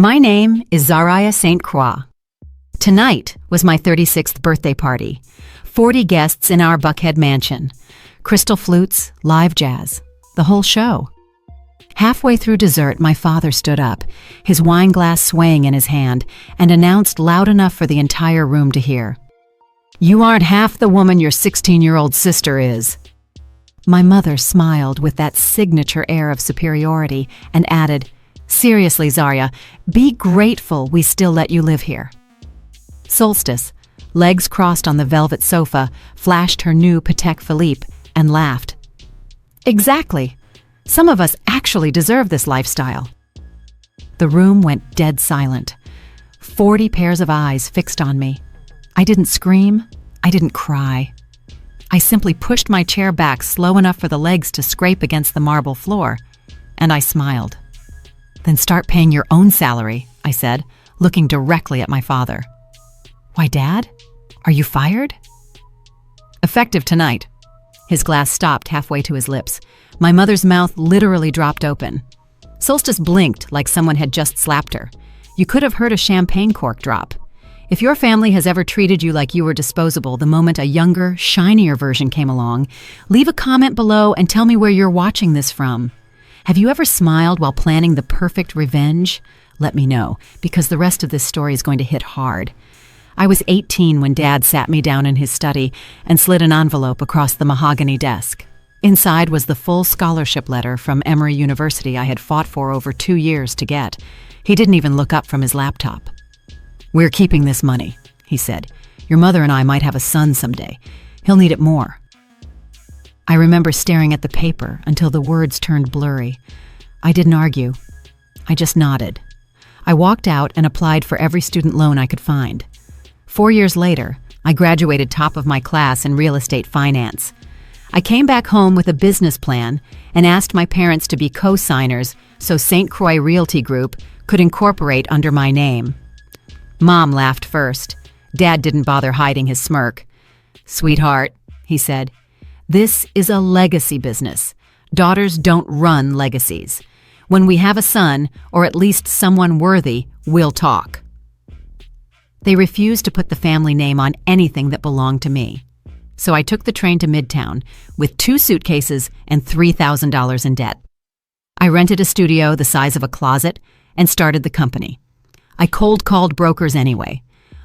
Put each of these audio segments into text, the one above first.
My name is Zaria St. Croix. Tonight was my 36th birthday party. 40 guests in our Buckhead mansion. Crystal flutes, live jazz, the whole show. Halfway through dessert, my father stood up, his wine glass swaying in his hand, and announced loud enough for the entire room to hear, "You aren't half the woman your 16-year-old sister is." My mother smiled with that signature air of superiority and added, "Seriously, Zaria, be grateful we still let you live here." Solstice, legs crossed on the velvet sofa, flashed her new Patek Philippe and laughed. "Exactly. Some of us actually deserve this lifestyle." The room went dead silent. 40 pairs of eyes fixed on me. I didn't scream. I didn't cry. I simply pushed my chair back slow enough for the legs to scrape against the marble floor, and I smiled. "Then start paying your own salary," I said, looking directly at my father. "Why, Dad? Are you fired?" "Effective tonight." His glass stopped halfway to his lips. My mother's mouth literally dropped open. Solstice blinked like someone had just slapped her. You could have heard a champagne cork drop. If your family has ever treated you like you were disposable the moment a younger, shinier version came along, leave a comment below and tell me where you're watching this from. Have you ever smiled while planning the perfect revenge? Let me know, because the rest of this story is going to hit hard. I was 18 when Dad sat me down in his study and slid an envelope across the mahogany desk. Inside was the full scholarship letter from Emory University I had fought for over 2 years to get. He didn't even look up from his laptop. "We're keeping this money," he said. "Your mother and I might have a son someday. He'll need it more." I remember staring at the paper until the words turned blurry. I didn't argue. I just nodded. I walked out and applied for every student loan I could find. 4 years later, I graduated top of my class in real estate finance. I came back home with a business plan and asked my parents to be co-signers so St. Croix Realty Group could incorporate under my name. Mom laughed first. Dad didn't bother hiding his smirk. "Sweetheart," he said, "this is a legacy business. Daughters don't run legacies. When we have a son, or at least someone worthy, we'll talk." They refused to put the family name on anything that belonged to me. So I took the train to Midtown with 2 suitcases and $3,000 in debt. I rented a studio the size of a closet and started the company. I cold-called brokers anyway.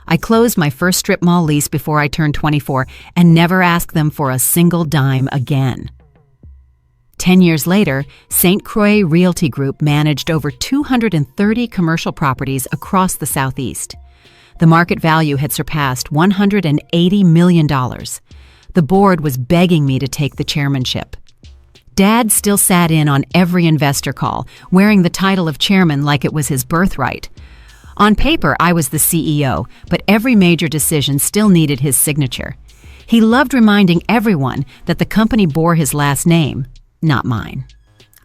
I closed my first strip mall lease before I turned 24 and never asked them for a single dime again. 10 years later, St. Croix Realty Group managed over 230 commercial properties across the Southeast. The market value had surpassed $180 million. The board was begging me to take the chairmanship. Dad still sat in on every investor call, wearing the title of chairman like it was his birthright. On paper, I was the CEO, but every major decision still needed his signature. He loved reminding everyone that the company bore his last name, not mine.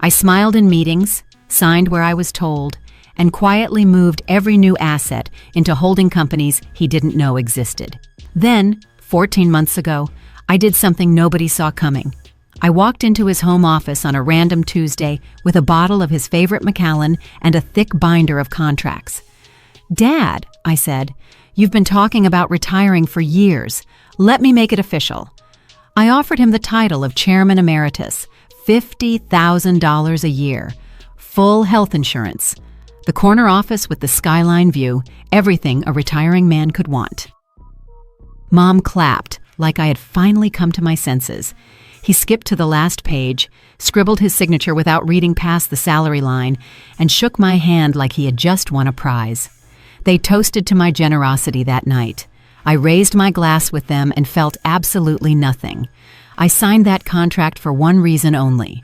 I smiled in meetings, signed where I was told, and quietly moved every new asset into holding companies he didn't know existed. Then, 14 months ago, I did something nobody saw coming. I walked into his home office on a random Tuesday with a bottle of his favorite Macallan and a thick binder of contracts. "Dad," I said, "you've been talking about retiring for years. Let me make it official." I offered him the title of Chairman Emeritus, $50,000 a year, full health insurance, the corner office with the skyline view, everything a retiring man could want. Mom clapped like I had finally come to my senses. He skipped to the last page, scribbled his signature without reading past the salary line, and shook my hand like he had just won a prize. They toasted to my generosity that night. I raised my glass with them and felt absolutely nothing. I signed that contract for one reason only.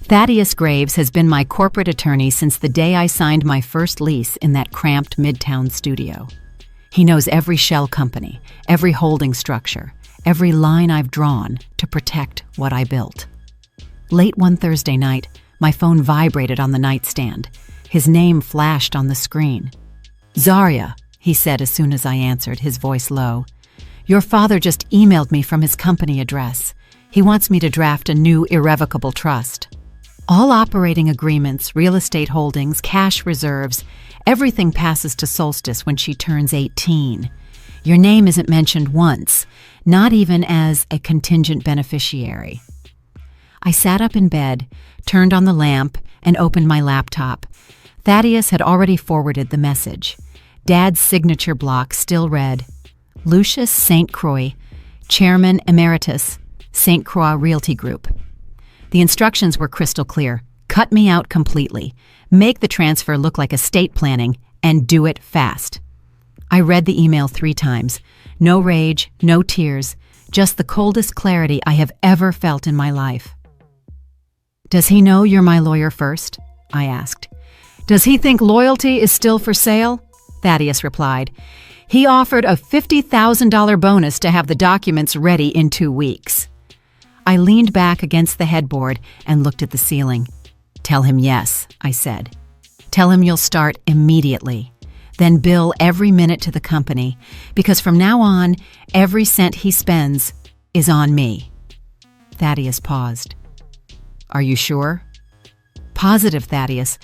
Thaddeus Graves has been my corporate attorney since the day I signed my first lease in that cramped Midtown studio. He knows every shell company, every holding structure, every line I've drawn to protect what I built. Late one Thursday night, my phone vibrated on the nightstand. His name flashed on the screen. "Zaria," he said as soon as I answered, his voice low. "Your father just emailed me from his company address. He wants me to draft a new irrevocable trust. All operating agreements, real estate holdings, cash reserves, Everything passes to Solstice when she turns 18. Your name isn't mentioned once, not even as a contingent beneficiary. I sat up in bed, turned on the lamp, and opened my laptop. Thaddeus had already forwarded the message. Dad's signature block still read, Lucius St. Croix, Chairman Emeritus, St. Croix Realty Group. The instructions were crystal clear. Cut me out completely. Make the transfer look like estate planning, and do it fast. I read the email 3 times. No rage, no tears, just the coldest clarity I have ever felt in my life. Does he know you're my lawyer first? I asked. Does he think loyalty is still for sale? Thaddeus replied. He offered a $50,000 bonus to have the documents ready in 2 weeks. I leaned back against the headboard and looked at the ceiling. Tell him yes, I said. Tell him you'll start immediately. Then bill every minute to the company, because from now on, every cent he spends is on me. Thaddeus paused. Are you sure? Positive, Thaddeus.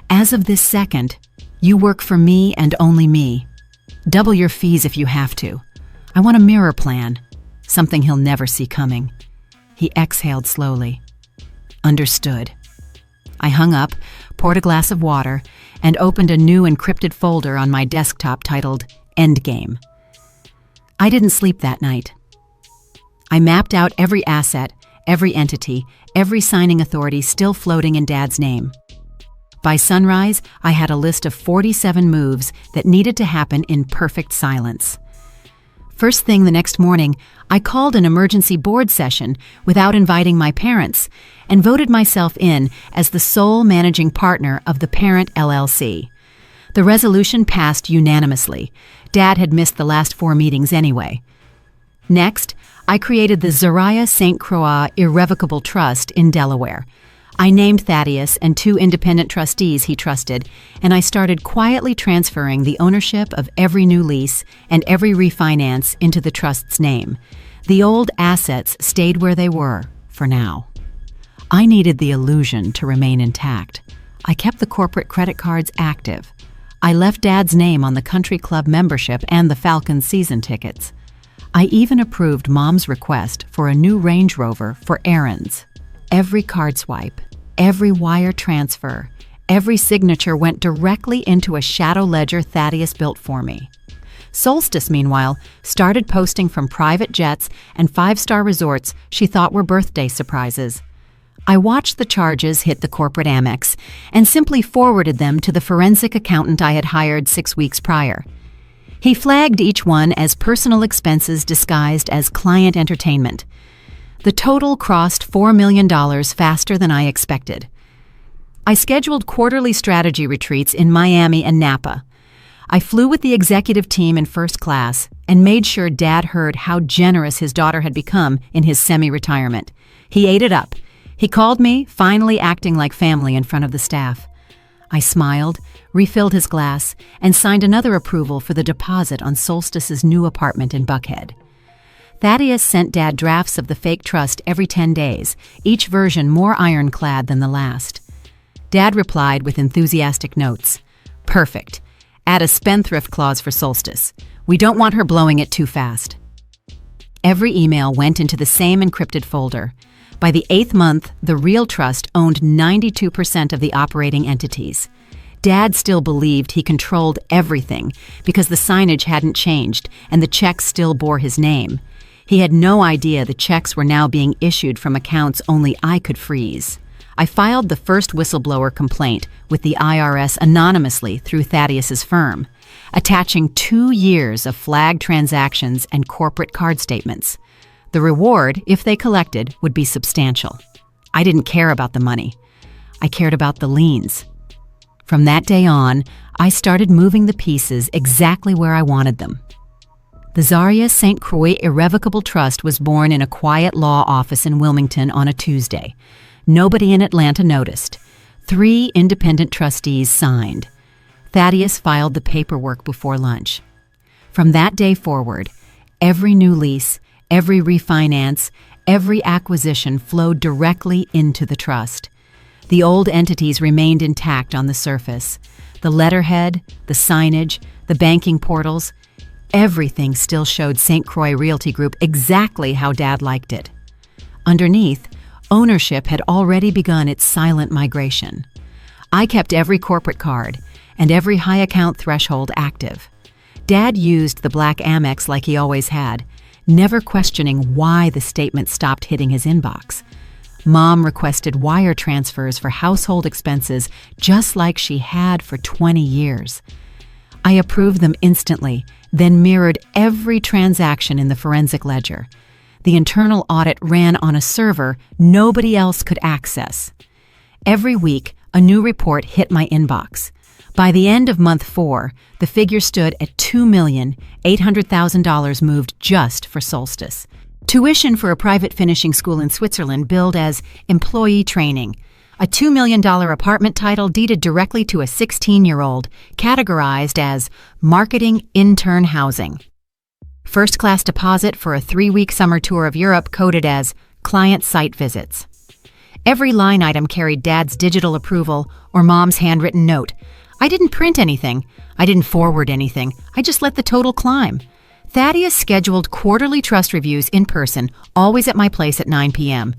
As of this second, you work for me and only me. Double your fees if you have to. I want a mirror plan, something he'll never see coming. He exhaled slowly. Understood. I hung up, poured a glass of water, and opened a new encrypted folder on my desktop titled Endgame. I didn't sleep that night. I mapped out every asset, every entity, every signing authority still floating in Dad's name. By sunrise, I had a list of 47 moves that needed to happen in perfect silence. First thing the next morning, I called an emergency board session without inviting my parents and voted myself in as the sole managing partner of the parent LLC. The resolution passed unanimously. Dad had missed the last 4 meetings anyway. Next, I created the Zariah St. Croix Irrevocable Trust in Delaware. I named Thaddeus and 2 independent trustees he trusted, and I started quietly transferring the ownership of every new lease and every refinance into the trust's name. The old assets stayed where they were, for now. I needed the illusion to remain intact. I kept the corporate credit cards active. I left Dad's name on the country club membership and the Falcons season tickets. I even approved Mom's request for a new Range Rover for errands. Every card swipe, every wire transfer, every signature went directly into a shadow ledger Thaddeus built for me. Solstice, meanwhile, started posting from private jets and 5-star resorts she thought were birthday surprises. I watched the charges hit the corporate Amex and simply forwarded them to the forensic accountant I had hired 6 weeks prior. He flagged each one as personal expenses disguised as client entertainment. The total crossed $4 million faster than I expected. I scheduled quarterly strategy retreats in Miami and Napa. I flew with the executive team in first class and made sure Dad heard how generous his daughter had become in his semi-retirement. He ate it up. He called me, finally acting like family in front of the staff. I smiled, refilled his glass, and signed another approval for the deposit on Solstice's new apartment in Buckhead. Thaddeus sent Dad drafts of the fake trust every 10 days, each version more ironclad than the last. Dad replied with enthusiastic notes. Perfect. Add a spendthrift clause for Solstice. We don't want her blowing it too fast. Every email went into the same encrypted folder. By the 8th month, the real trust owned 92% of the operating entities. Dad still believed he controlled everything because the signage hadn't changed and the checks still bore his name. He had no idea the checks were now being issued from accounts only I could freeze. I filed the first whistleblower complaint with the IRS anonymously through Thaddeus's firm, attaching 2 years of flagged transactions and corporate card statements. The reward, if they collected, would be substantial. I didn't care about the money. I cared about the liens. From that day on, I started moving the pieces exactly where I wanted them. The Zariah St. Croix Irrevocable Trust was born in a quiet law office in Wilmington on a Tuesday. Nobody in Atlanta noticed. 3 independent trustees signed. Thaddeus filed the paperwork before lunch. From that day forward, every new lease, every refinance, every acquisition flowed directly into the trust. The old entities remained intact on the surface. The letterhead, the signage, the banking portals, everything still showed St. Croix Realty Group exactly how Dad liked it. Underneath, ownership had already begun its silent migration. I kept every corporate card and every high account threshold active. Dad used the black Amex like he always had, never questioning why the statement stopped hitting his inbox. Mom requested wire transfers for household expenses just like she had for 20 years. I approved them instantly, then mirrored every transaction in the forensic ledger. The internal audit ran on a server nobody else could access. Every week, a new report hit my inbox. By the end of month 4, the figure stood at $2,800,000 moved just for Solstice. Tuition for a private finishing school in Switzerland billed as employee training. A $2 million apartment title deeded directly to a 16-year-old, categorized as marketing intern housing. First-class deposit for a 3-week summer tour of Europe coded as client site visits. Every line item carried Dad's digital approval or Mom's handwritten note. I didn't print anything. I didn't forward anything. I just let the total climb. Thaddeus scheduled quarterly trust reviews in person, always at my place at 9 p.m.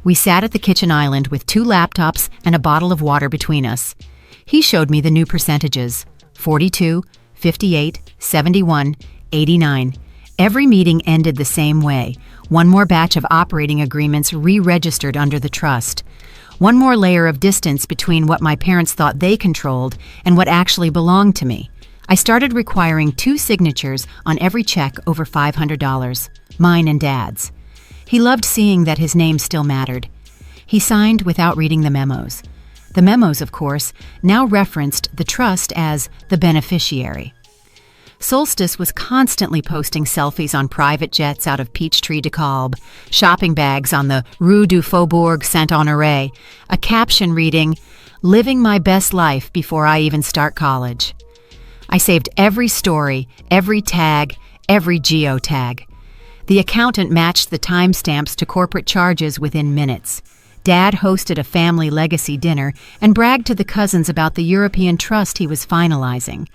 We sat at the kitchen island with 2 laptops and a bottle of water between us. He showed me the new percentages: 42, 58, 71, 89. Every meeting ended the same way. One more batch of operating agreements re-registered under the trust. One more layer of distance between what my parents thought they controlled and what actually belonged to me. I started requiring 2 signatures on every check over $500, mine and Dad's. He loved seeing that his name still mattered. He signed without reading the memos. The memos, of course, now referenced the trust as the beneficiary. Solstice was constantly posting selfies on private jets out of Peachtree de Kalb, shopping bags on the Rue du Faubourg Saint-Honoré, a caption reading, "Living my best life before I even start college." I saved every story, every tag, every geotag. The accountant matched the timestamps to corporate charges within minutes. Dad hosted a family legacy dinner and bragged to the cousins about the European trust he was finalizing.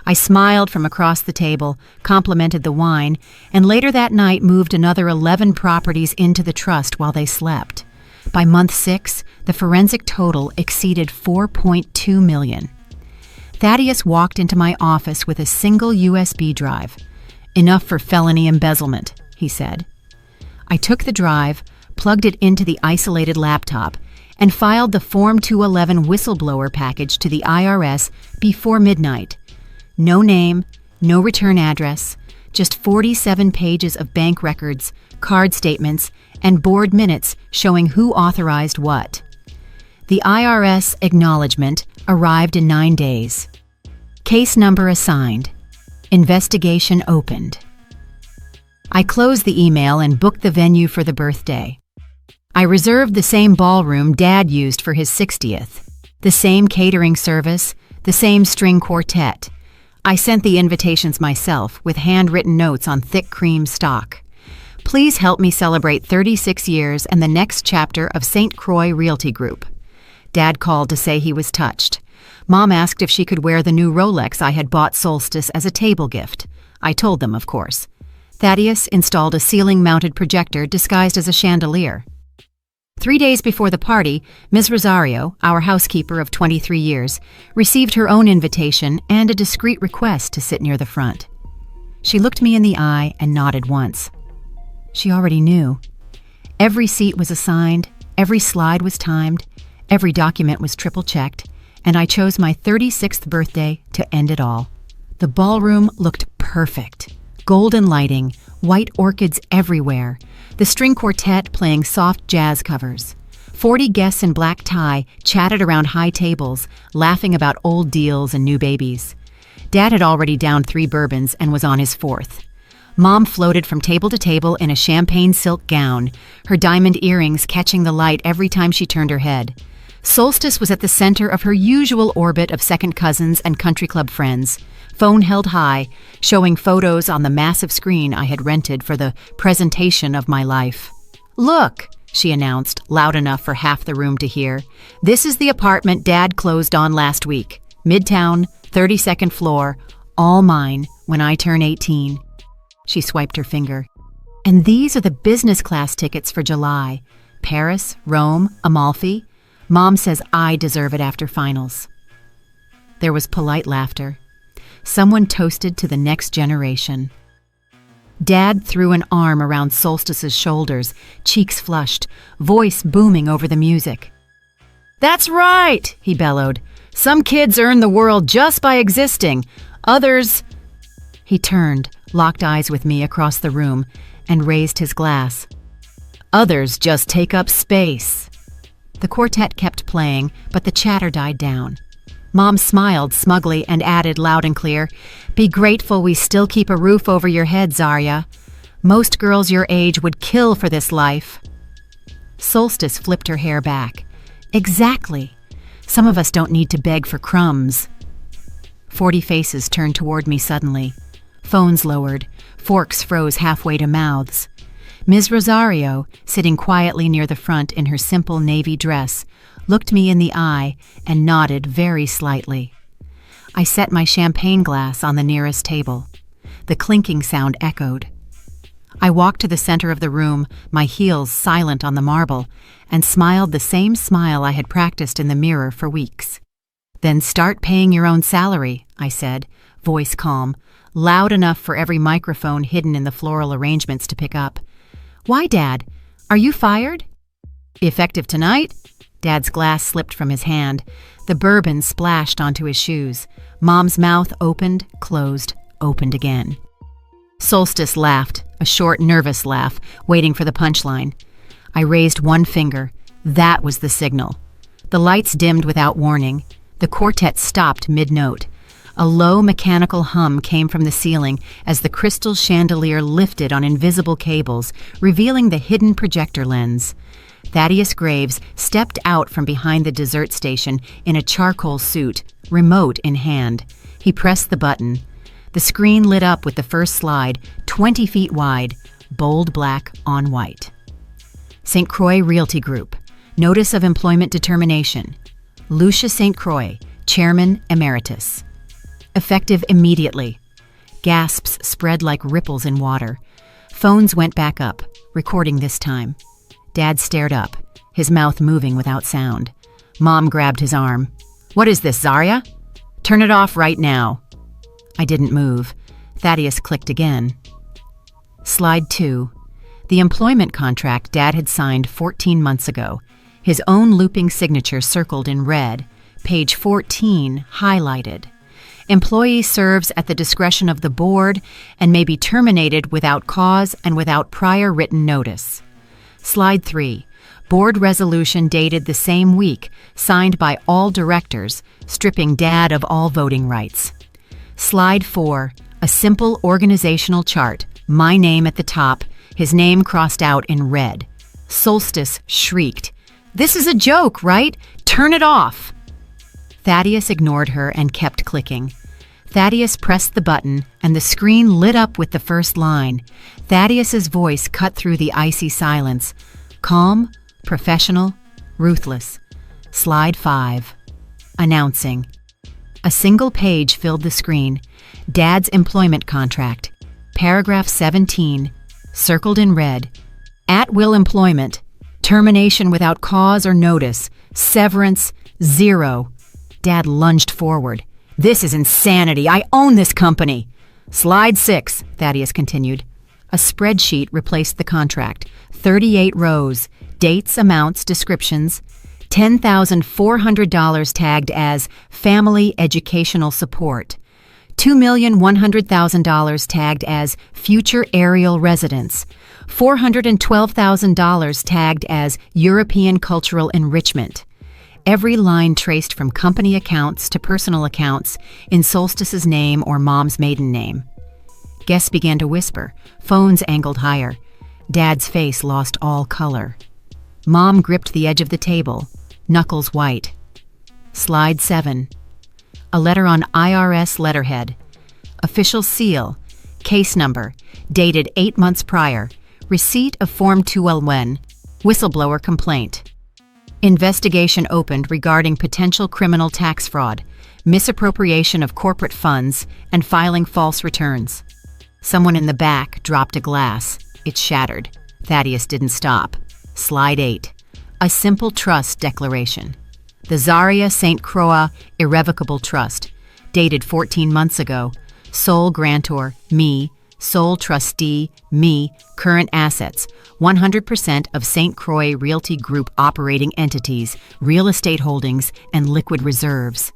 I smiled from across the table, complimented the wine, and later that night moved another 11 properties into the trust while they slept. By month 6, the forensic total exceeded $4.2 million. Thaddeus walked into my office with a single USB drive. "Enough for felony embezzlement," he said. I took the drive, plugged it into the isolated laptop, and filed the Form 211 whistleblower package to the IRS before midnight. No name, no return address, just 47 pages of bank records, card statements, and board minutes showing who authorized what. The IRS acknowledgement arrived in 9 days. Case number assigned. Investigation opened. I closed the email and booked the venue for the birthday. I reserved the same ballroom Dad used for his 60th, the same catering service, the same string quartet. I sent the invitations myself with handwritten notes on thick cream stock. "Please help me celebrate 36 years and the next chapter of St. Croix Realty Group." Dad called to say he was touched. Mom asked if she could wear the new Rolex I had bought Solstice as a table gift. I told them, of course. Thaddeus installed a ceiling-mounted projector disguised as a chandelier. 3 days before the party, Ms. Rosario, our housekeeper of 23 years, received her own invitation and a discreet request to sit near the front. She looked me in the eye and nodded once. She already knew. Every seat was assigned, every slide was timed, every document was triple-checked, and I chose my 36th birthday to end it all. The ballroom looked perfect. Golden lighting, white orchids everywhere, the string quartet playing soft jazz covers. 40 guests in black tie chatted around high tables, laughing about old deals and new babies. Dad had already downed 3 bourbons and was on his 4th. Mom floated from table to table in a champagne silk gown, her diamond earrings catching the light every time she turned her head. Solstice was at the center of her usual orbit of second cousins and country club friends, phone held high, showing photos on the massive screen I had rented for the presentation of my life. "Look," she announced, loud enough for half the room to hear. "This is the apartment Dad closed on last week. Midtown, 32nd floor, all mine when I turn 18. She swiped her finger. "And these are the business class tickets for July. Paris, Rome, Amalfi. Mom says I deserve it after finals." There was polite laughter. Someone toasted to the next generation. Dad threw an arm around Solstice's shoulders, cheeks flushed, voice booming over the music. "That's right," he bellowed. "Some kids earn the world just by existing. Others—" He turned, locked eyes with me across the room, and raised his glass. "Others just take up space." The quartet kept playing, but the chatter died down. Mom smiled smugly and added loud and clear, "Be grateful we still keep a roof over your head, Zarya. Most girls your age would kill for this life." Solstice flipped her hair back. "Exactly. Some of us don't need to beg for crumbs." 40 faces turned toward me suddenly. Phones lowered. Forks froze halfway to mouths. Ms. Rosario, sitting quietly near the front in her simple navy dress, looked me in the eye and nodded very slightly. I set my champagne glass on the nearest table. The clinking sound echoed. I walked to the center of the room, my heels silent on the marble, and smiled the same smile I had practiced in the mirror for weeks. "Then start paying your own salary," I said, voice calm, loud enough for every microphone hidden in the floral arrangements to pick up. "Why, Dad? Are you fired?" "Effective tonight?" Dad's glass slipped from his hand. The bourbon splashed onto his shoes. Mom's mouth opened, closed, opened again. Solstice laughed, a short, nervous laugh, waiting for the punchline. I raised one finger. That was the signal. The lights dimmed without warning. The quartet stopped mid-note. A low mechanical hum came from the ceiling as the crystal chandelier lifted on invisible cables, revealing the hidden projector lens. Thaddeus Graves stepped out from behind the dessert station in a charcoal suit, remote in hand. He pressed the button. The screen lit up with the first slide, 20 feet wide, bold black on white. St. Croix Realty Group. Notice of Employment Determination. Lucia St. Croix, Chairman Emeritus. Effective immediately. Gasps spread like ripples in water. Phones went back up, recording this time. Dad stared up, his mouth moving without sound. Mom grabbed his arm. "What is this, Zarya? Turn it off right now." I didn't move. Thaddeus clicked again. Slide 2. The employment contract Dad had signed 14 months ago. His own looping signature circled in red. Page 14 highlighted. Employee serves at the discretion of the board and may be terminated without cause and without prior written notice. Slide 3. Board resolution dated the same week, signed by all directors, stripping Dad of all voting rights. Slide 4. A simple organizational chart, my name at the top, his name crossed out in red. Solstice shrieked, "This is a joke, right? Turn it off!" Thaddeus ignored her and kept clicking. Thaddeus pressed the button, and the screen lit up with the first line. Thaddeus's voice cut through the icy silence. Calm, professional, ruthless. Slide 5. Announcing. A single page filled the screen. Dad's employment contract. Paragraph 17, circled in red. At-will employment. Termination without cause or notice. Severance, 0. Dad lunged forward. "This is insanity. I own this company." Slide 6, Thaddeus continued. A spreadsheet replaced the contract. 38 rows, dates, amounts, descriptions. $10,400 tagged as family educational support. $2,100,000 tagged as future aerial residence. $412,000 tagged as European cultural enrichment. Every line traced from company accounts to personal accounts in Solstice's name or Mom's maiden name. Guests began to whisper, phones angled higher. Dad's face lost all color. Mom gripped the edge of the table, knuckles white. Slide 7. A letter on IRS letterhead. Official seal. Case number. Dated 8 months prior. Receipt of Form 2L1. Whistleblower complaint. Investigation opened regarding potential criminal tax fraud, misappropriation of corporate funds, and filing false returns. Someone in the back dropped a glass. It shattered. Thaddeus didn't stop. Slide 8. A simple trust declaration. The Zaria St. Croix Irrevocable Trust, dated 14 months ago. Sole grantor, me. Sole trustee, me. Current assets, 100% of St. Croix Realty Group operating entities, real estate holdings, and liquid reserves.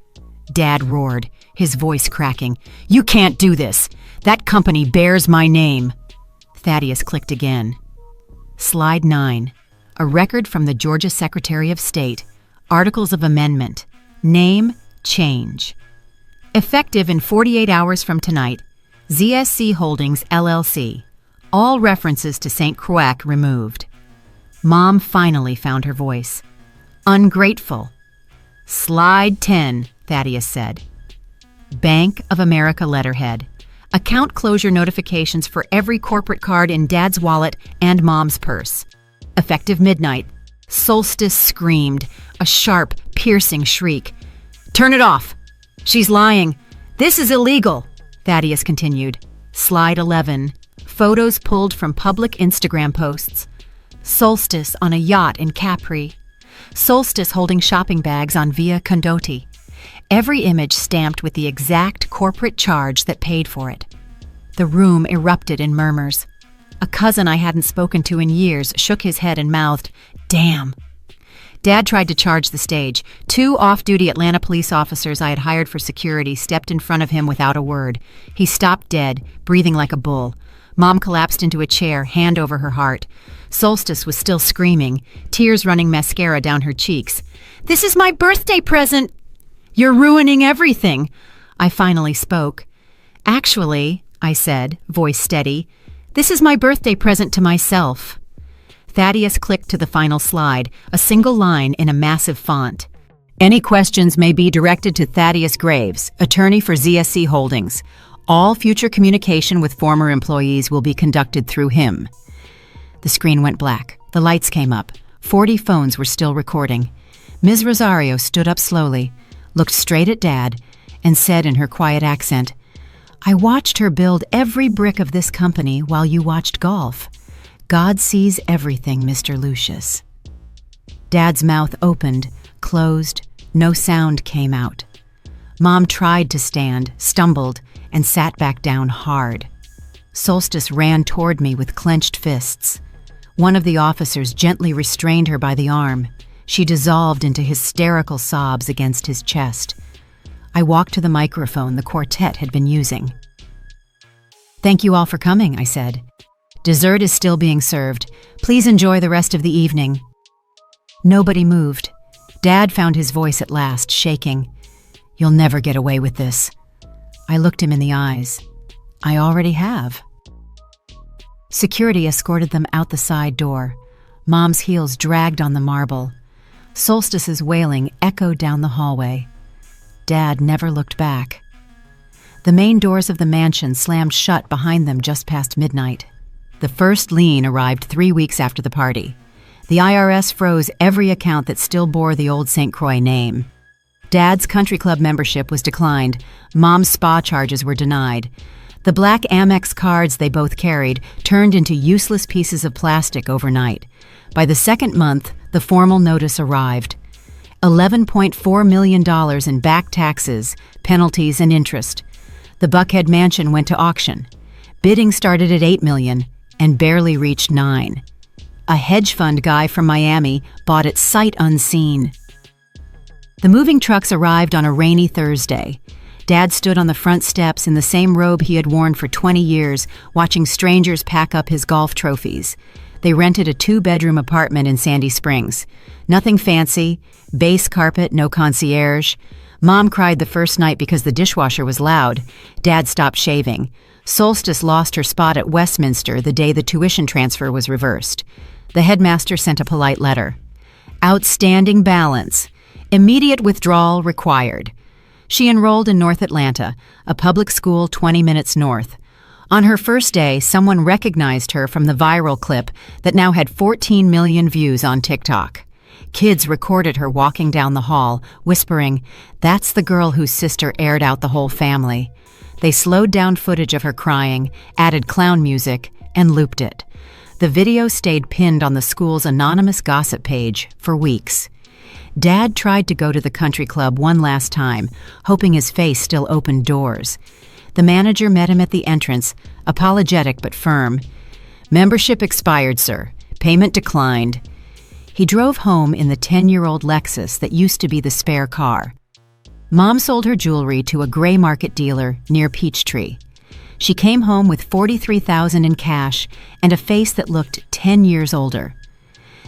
Dad roared, his voice cracking. "You can't do this! That company bears my name!" Thaddeus clicked again. Slide 9. A record from the Georgia Secretary of State. Articles of Amendment. Name change. Effective in 48 hours from tonight, ZSC Holdings, LLC. All references to St. Croix removed. Mom finally found her voice. Ungrateful. Slide 10, Thaddeus said. Bank of America letterhead. Account closure notifications for every corporate card in Dad's wallet and Mom's purse. Effective midnight. Solstice screamed, a sharp, piercing shriek. "Turn it off! She's lying! This is illegal!" Thaddeus continued. Slide 11. Photos pulled from public Instagram posts. Solstice on a yacht in Capri. Solstice holding shopping bags on Via Condotti. Every image stamped with the exact corporate charge that paid for it. The room erupted in murmurs. A cousin I hadn't spoken to in years shook his head and mouthed, "Damn." Dad tried to charge the stage. 2 off-duty Atlanta police officers I had hired for security stepped in front of him without a word. He stopped dead, breathing like a bull. Mom collapsed into a chair, hand over her heart. Solstice was still screaming, tears running mascara down her cheeks. "This is my birthday present!" "You're ruining everything!" I finally spoke. "Actually," I said, voice steady, "this is my birthday present to myself." Thaddeus clicked to the final slide, a single line in a massive font. Any questions may be directed to Thaddeus Graves, attorney for ZSC Holdings. All future communication with former employees will be conducted through him. The screen went black. The lights came up. 40 phones were still recording. Ms. Rosario stood up slowly, looked straight at Dad, and said in her quiet accent, "I watched her build every brick of this company while you watched golf. God sees everything, Mr. Lucius." Dad's mouth opened, closed, no sound came out. Mom tried to stand, stumbled, and sat back down hard. Solstice ran toward me with clenched fists. One of the officers gently restrained her by the arm. She dissolved into hysterical sobs against his chest. I walked to the microphone the quartet had been using. "Thank you all for coming," I said. "Dessert is still being served. Please enjoy the rest of the evening." Nobody moved. Dad found his voice at last, shaking. "You'll never get away with this." I looked him in the eyes. "I already have." Security escorted them out the side door. Mom's heels dragged on the marble. Solstice's wailing echoed down the hallway. Dad never looked back. The main doors of the mansion slammed shut behind them just past midnight. The first lien arrived 3 weeks after the party. The IRS froze every account that still bore the old St. Croix name. Dad's country club membership was declined. Mom's spa charges were denied. The black Amex cards they both carried turned into useless pieces of plastic overnight. By the second month, the formal notice arrived. $11.4 million in back taxes, penalties, and interest. The Buckhead mansion went to auction. Bidding started at $8 million and barely reached $9 million. A hedge fund guy from Miami bought it sight unseen. The moving trucks arrived on a rainy Thursday. Dad stood on the front steps in the same robe he had worn for 20 years, watching strangers pack up his golf trophies. They rented a 2-bedroom apartment in Sandy Springs. Nothing fancy, base carpet, no concierge. Mom cried the first night because the dishwasher was loud. Dad stopped shaving. Solstice lost her spot at Westminster the day the tuition transfer was reversed. The headmaster sent a polite letter. Outstanding balance. Immediate withdrawal required. She enrolled in North Atlanta, a public school 20 minutes north. On her first day, someone recognized her from the viral clip that now had 14 million views on TikTok. Kids recorded her walking down the hall, whispering, "That's the girl whose sister aired out the whole family." They slowed down footage of her crying, added clown music, and looped it. The video stayed pinned on the school's anonymous gossip page for weeks. Dad tried to go to the country club one last time, hoping his face still opened doors. The manager met him at the entrance, apologetic but firm. "Membership expired, sir. Payment declined." He drove home in the 10-year-old Lexus that used to be the spare car. Mom sold her jewelry to a gray market dealer near Peachtree. She came home with $43,000 in cash and a face that looked 10 years older.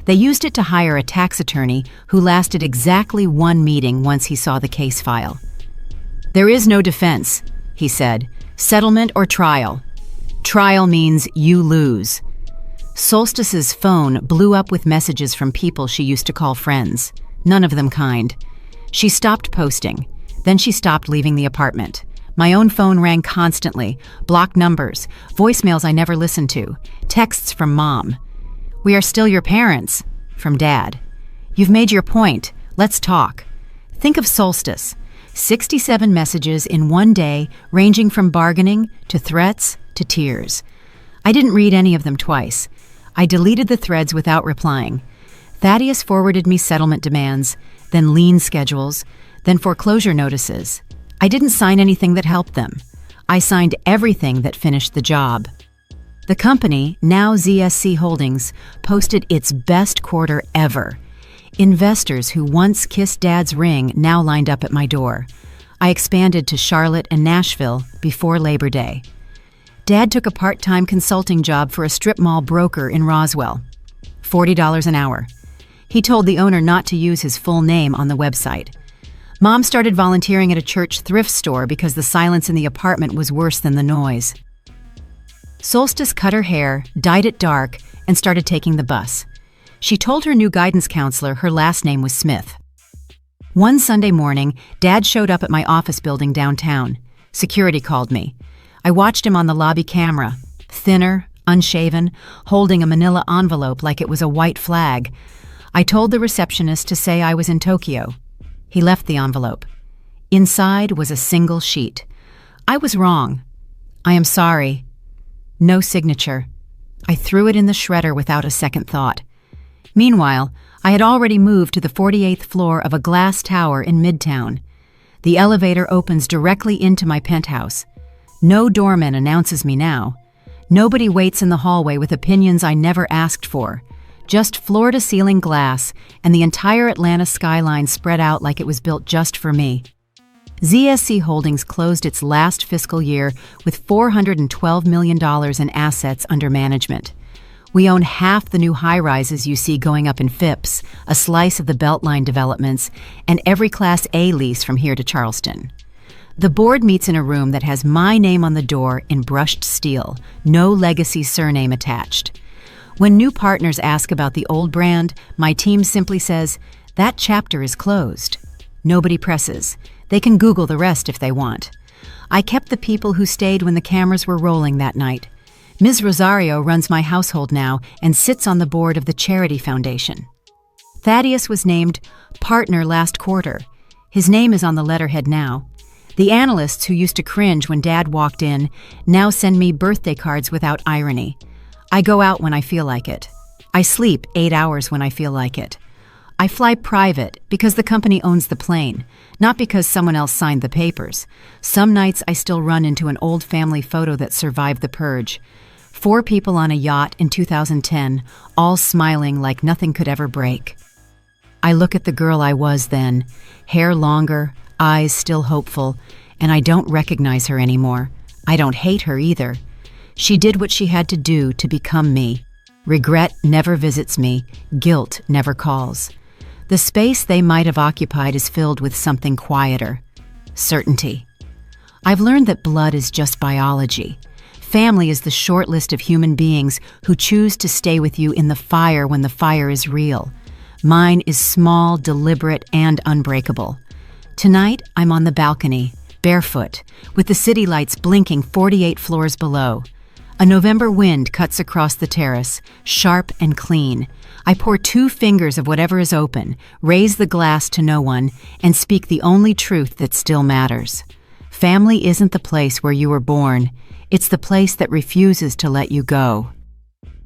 They used it to hire a tax attorney who lasted exactly one meeting once he saw the case file. "There is no defense," he said. "Settlement or trial. Trial means you lose." Solstice's phone blew up with messages from people she used to call friends, none of them kind. She stopped posting. Then she stopped leaving the apartment. My own phone rang constantly, blocked numbers, voicemails I never listened to, texts from Mom. "We are still your parents," from Dad. "You've made your point. Let's talk." Think of Solstice. 67 messages in one day, ranging from bargaining to threats to tears. I didn't read any of them twice. I deleted the threads without replying. Thaddeus forwarded me settlement demands, then lien schedules, then foreclosure notices. I didn't sign anything that helped them. I signed everything that finished the job. The company, now ZSC Holdings, posted its best quarter ever. Investors who once kissed Dad's ring now lined up at my door. I expanded to Charlotte and Nashville before Labor Day. Dad took a part-time consulting job for a strip mall broker in Roswell. $40 an hour. He told the owner not to use his full name on the website. Mom started volunteering at a church thrift store because the silence in the apartment was worse than the noise. Solstice cut her hair, dyed it dark, and started taking the bus. She told her new guidance counselor her last name was Smith. One Sunday morning, Dad showed up at my office building downtown. Security called me. I watched him on the lobby camera, thinner, unshaven, holding a manila envelope like it was a white flag. I told the receptionist to say I was in Tokyo. He left the envelope. Inside was a single sheet. I was wrong. "I am sorry." No signature. I threw it in the shredder without a second thought. Meanwhile, I had already moved to the 48th floor of a glass tower in Midtown. The elevator opens directly into my penthouse. No doorman announces me now. Nobody waits in the hallway with opinions I never asked for. Just floor-to-ceiling glass, and the entire Atlanta skyline spread out like it was built just for me. ZSC Holdings closed its last fiscal year with $412 million in assets under management. We own half the new high-rises you see going up in Phipps, a slice of the Beltline developments, and every Class A lease from here to Charleston. The board meets in a room that has my name on the door in brushed steel, no legacy surname attached. When new partners ask about the old brand, my team simply says, "That chapter is closed." Nobody presses. They can Google the rest if they want. I kept the people who stayed when the cameras were rolling that night. Ms. Rosario runs my household now and sits on the board of the Charity Foundation. Thaddeus was named partner last quarter. His name is on the letterhead now. The analysts who used to cringe when Dad walked in now send me birthday cards without irony. I go out when I feel like it. I sleep 8 hours when I feel like it. I fly private because the company owns the plane, not because someone else signed the papers. Some nights I still run into an old family photo that survived the purge. 4 people on a yacht in 2010, all smiling like nothing could ever break. I look at the girl I was then, hair longer, eyes still hopeful, and I don't recognize her anymore. I don't hate her either. She did what she had to do to become me. Regret never visits me. Guilt never calls. The space they might have occupied is filled with something quieter. Certainty. I've learned that blood is just biology. Family is the short list of human beings who choose to stay with you in the fire when the fire is real. Mine is small, deliberate, and unbreakable. Tonight, I'm on the balcony, barefoot, with the city lights blinking 48 floors below. A November wind cuts across the terrace, sharp and clean. I pour 2 fingers of whatever is open, raise the glass to no one, and speak the only truth that still matters. Family isn't the place where you were born. It's the place that refuses to let you go.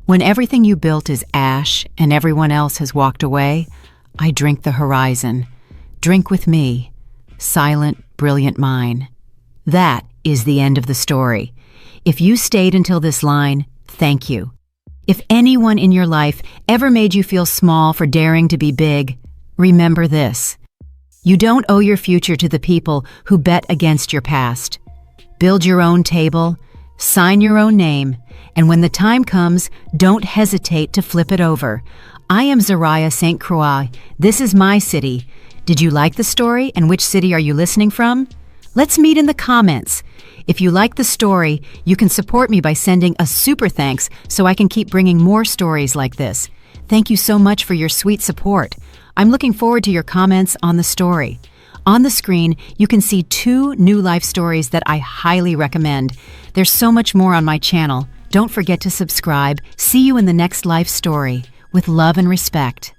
When everything you built is ash and everyone else has walked away, I drink the horizon. Drink with me, silent, brilliant mine. That is the end of the story. If you stayed until this line, thank you. If anyone in your life ever made you feel small for daring to be big, remember this. You don't owe your future to the people who bet against your past. Build your own table, sign your own name, and when the time comes, don't hesitate to flip it over. I am Zariah St. Croix. This is my city. Did you like the story, and which city are you listening from? Let's meet in the comments. If you like the story, you can support me by sending a super thanks so I can keep bringing more stories like this. Thank you so much for your sweet support. I'm looking forward to your comments on the story. On the screen, you can see 2 new life stories that I highly recommend. There's so much more on my channel. Don't forget to subscribe. See you in the next life story. With love and respect.